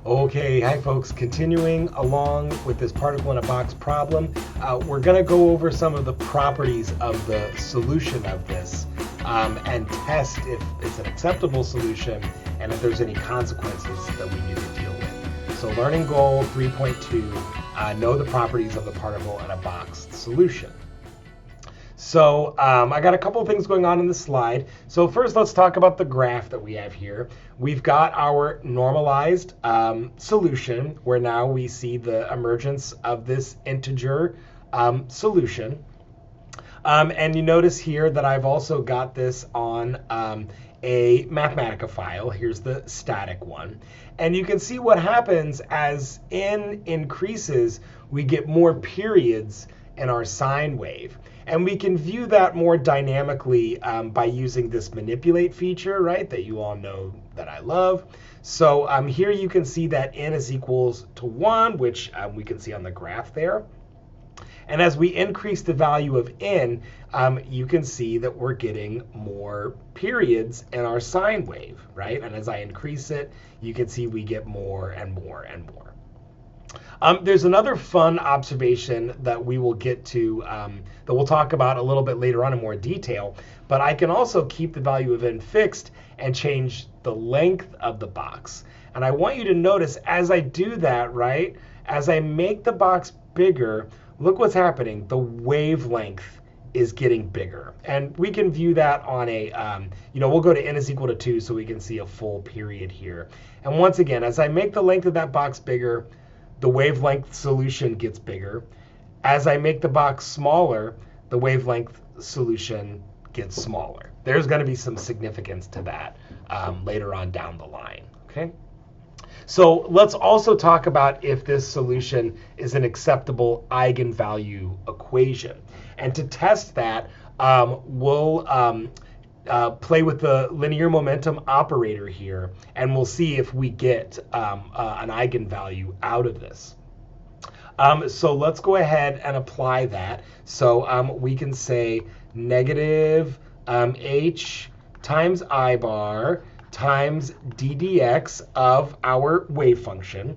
Okay, hi folks. Continuing along with this particle in a box problem, we're going to go over some of the properties of the solution of this and test if it's an acceptable solution and if there's any consequences that we need to deal with. So learning goal 3.2, know the properties of the particle in a box solution. So I got a couple of things going on in the slide. So first, let's talk about the graph that we have here. We've got our normalized solution, where now we see the emergence of this integer solution. And you notice here that I've also got this on a Mathematica file. Here's the static one. And you can see what happens as n increases, we get more periods in our sine wave. And we can view that more dynamically by using this manipulate feature, right, that you all know that I love. So here you can see that n is equals to 1, which we can see on the graph there. And as we increase the value of n, you can see that we're getting more periods in our sine wave, right? And as I increase it, you can see we get more and more and more. There's another fun observation that we will get to, that we'll talk about a little bit later on in more detail. But I can also keep the value of n fixed and change the length of the box. And I want you to notice as I do that, right, as I make the box bigger, look what's happening. The wavelength is getting bigger. And we can view that on a, we'll go to n is equal to 2 so we can see a full period here. And once again, as I make the length of that box bigger, the wavelength solution gets bigger. As I make the box smaller, the wavelength solution gets smaller. There's going to be some significance to that later on down the line. Okay. So let's also talk about if this solution is an acceptable eigenvalue equation. And to test that, we'll play with the linear momentum operator here, and we'll see if we get an eigenvalue out of this. So let's go ahead and apply that. So we can say negative h times I bar times ddx of our wave function,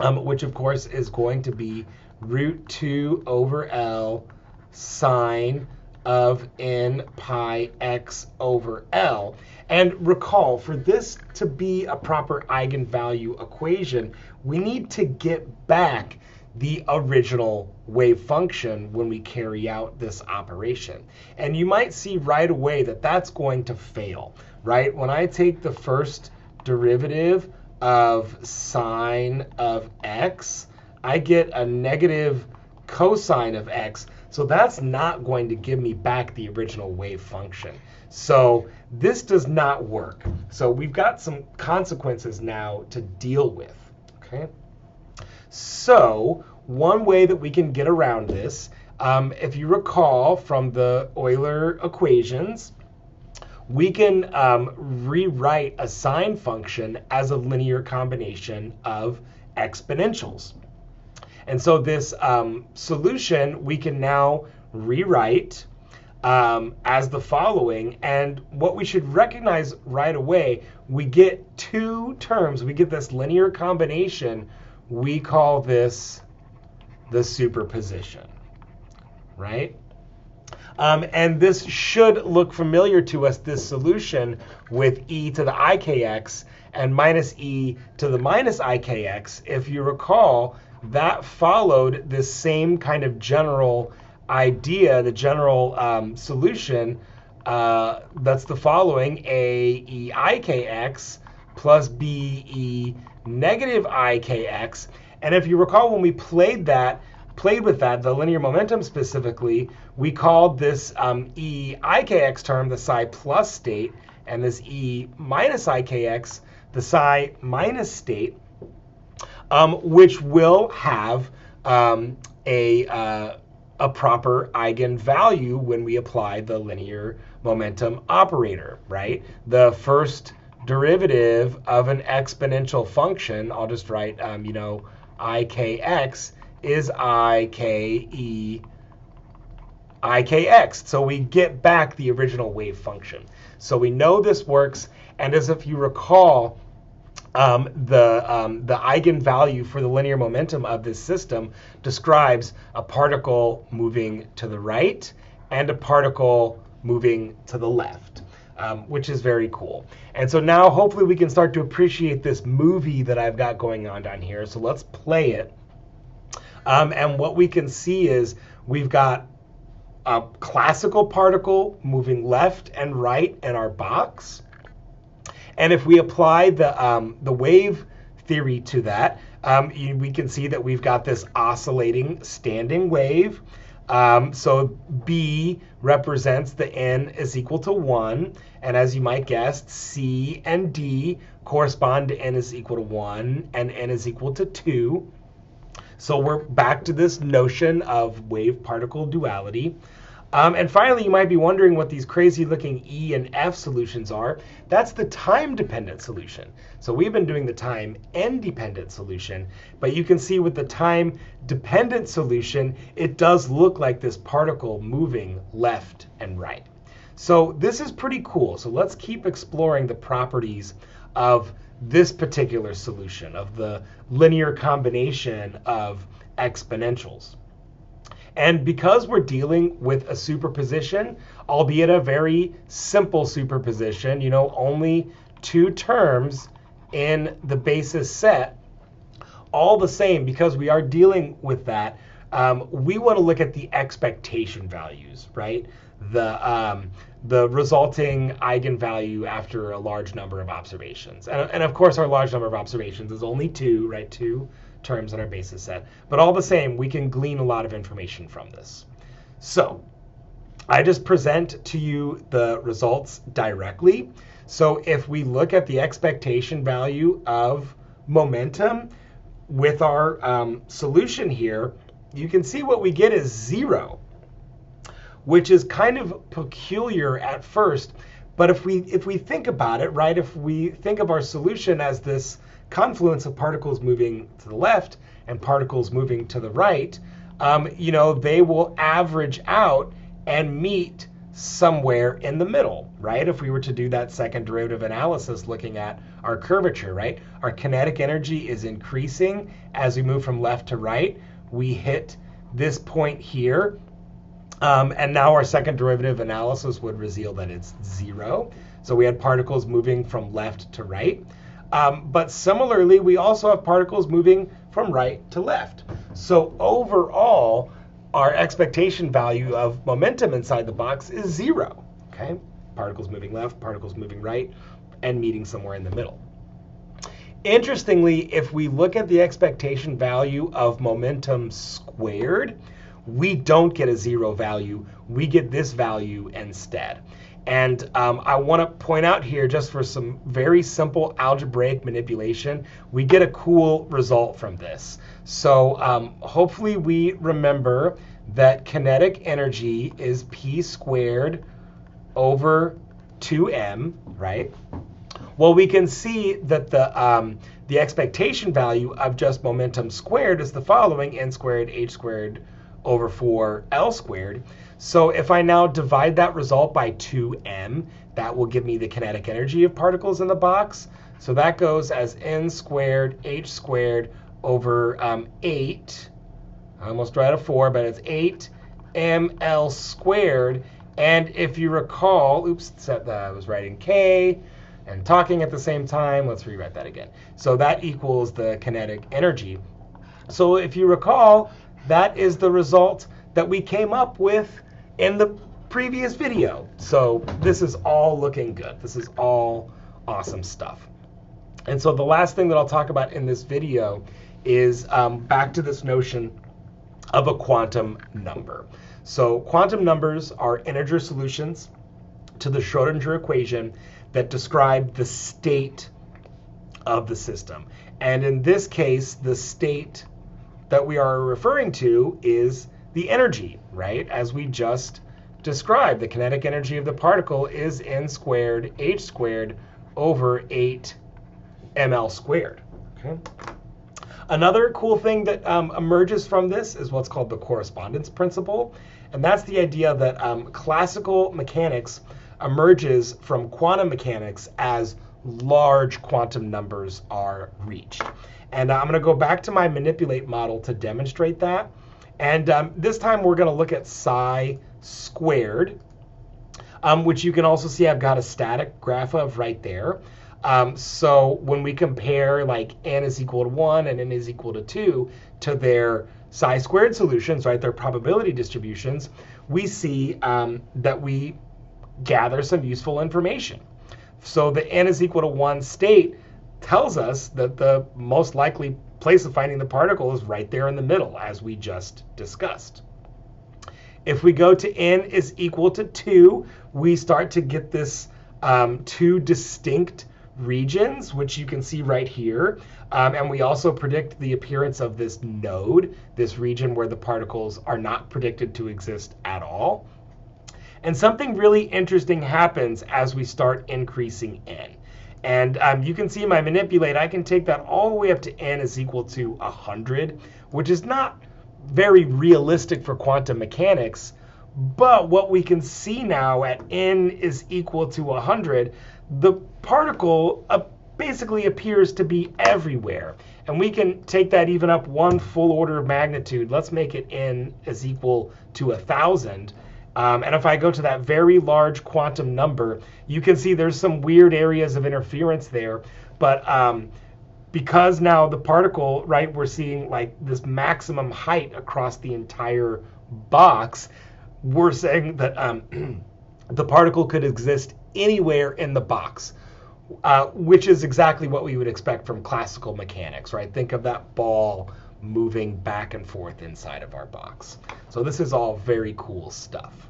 which of course is going to be root 2 over L sine of n pi x over L. And recall, for this to be a proper eigenvalue equation, we need to get back the original wave function when we carry out this operation. And you might see right away that that's going to fail, right? When I take the first derivative of sine of x, I get a negative cosine of x. So that's not going to give me back the original wave function. So this does not work. So we've got some consequences now to deal with. Okay. So one way that we can get around this, if you recall from the Euler equations, we can rewrite a sine function as a linear combination of exponentials. And so this solution we can now rewrite as the following. And what we should recognize right away, we get two terms. We get this linear combination. We call this the superposition, right? And this should look familiar to us, this solution with e to the ikx and minus e to the minus ikx. If you recall, that followed this same kind of general idea, the general solution that's the following: a e ikx plus b e negative ikx. And if you recall, when we played with that, the linear momentum specifically, we called this e ikx term the psi plus state, and this e minus ikx the psi minus state, which will have a proper eigenvalue when we apply the linear momentum operator, right? The first derivative of an exponential function, I'll just write, ikx is ikx. So we get back the original wave function. So we know this works. And as if you recall, the eigenvalue for the linear momentum of this system describes a particle moving to the right and a particle moving to the left, which is very cool. And so now hopefully we can start to appreciate this movie that I've got going on down here. So let's play it. And what we can see is we've got a classical particle moving left and right in our box. And if we apply the wave theory to that, we can see that we've got this oscillating standing wave. So B represents the n is equal to 1. And as you might guess, C and D correspond to n is equal to 1 and n is equal to 2. So we're back to this notion of wave-particle duality. And finally, you might be wondering what these crazy-looking E and F solutions are. That's the time-dependent solution. So we've been doing the time-independent solution. But you can see with the time-dependent solution, it does look like this particle moving left and right. So this is pretty cool. So let's keep exploring the properties of this particular solution, of the linear combination of exponentials. And because we're dealing with a superposition, albeit a very simple superposition, only 2 terms in the basis set, all the same, because we are dealing with that, we want to look at the expectation values, right? The resulting eigenvalue after a large number of observations. And of course, our large number of observations is only 2, right? 2 terms in our basis set. But all the same, we can glean a lot of information from this. So I just present to you the results directly. So if we look at the expectation value of momentum with our solution here, you can see what we get is 0, which is kind of peculiar at first. But if we think about it, right, if we think of our solution as this confluence of particles moving to the left and particles moving to the right, they will average out and meet somewhere in the middle, right? If we were to do that second derivative analysis looking at our curvature, right? Our kinetic energy is increasing as we move from left to right. We hit this point here. And now our second derivative analysis would reveal that it's 0. So we had particles moving from left to right. But similarly, we also have particles moving from right to left. So overall, our expectation value of momentum inside the box is 0. Okay? Particles moving left, particles moving right, and meeting somewhere in the middle. Interestingly, if we look at the expectation value of momentum squared, we don't get a 0 value. We get this value instead. And I want to point out here, just for some very simple algebraic manipulation, we get a cool result from this. So hopefully we remember that kinetic energy is p squared over 2m, right? Well, we can see that the expectation value of just momentum squared is the following: n squared h squared over 4l squared. So if I now divide that result by 2m, that will give me the kinetic energy of particles in the box. So that goes as n squared h squared over 8. I almost tried a 4, but it's 8 ml squared. And if you recall, I was writing k and talking at the same time. Let's rewrite that again. So that equals the kinetic energy. So if you recall, that is the result that we came up with in the previous video. So this is all looking good. This is all awesome stuff. And so the last thing that I'll talk about in this video is back to this notion of a quantum number. So quantum numbers are integer solutions to the Schrodinger equation that describe the state of the system. And in this case, the state that we are referring to is the energy, right? As we just described, the kinetic energy of the particle is n squared h squared over 8 ml squared. Okay. Another cool thing that emerges from this is what's called the correspondence principle. And that's the idea that classical mechanics emerges from quantum mechanics as large quantum numbers are reached. And I'm going to go back to my manipulate model to demonstrate that. And this time we're going to look at psi squared, which you can also see I've got a static graph of right there. So when we compare like n is equal to 1 and n is equal to 2 to their psi squared solutions, right, their probability distributions, we see that we gather some useful information. So the n is equal to 1 state tells us that the most likely place of finding the particle is right there in the middle, as we just discussed. If we go to n is equal to 2, we start to get this two distinct regions, which you can see right here. And we also predict the appearance of this node, this region where the particles are not predicted to exist at all. And something really interesting happens as we start increasing n. And you can see in my manipulate, I can take that all the way up to n is equal to 100, which is not very realistic for quantum mechanics. But what we can see now at n is equal to 100, the particle basically appears to be everywhere. And we can take that even up one full order of magnitude. Let's make it n is equal to 1,000. And if I go to that very large quantum number, you can see there's some weird areas of interference there. But because now the particle, right, we're seeing like this maximum height across the entire box, we're saying that the particle could exist anywhere in the box, which is exactly what we would expect from classical mechanics, right? Think of that ball moving back and forth inside of our box. So this is all very cool stuff.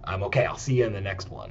Okay, I'll see you in the next one.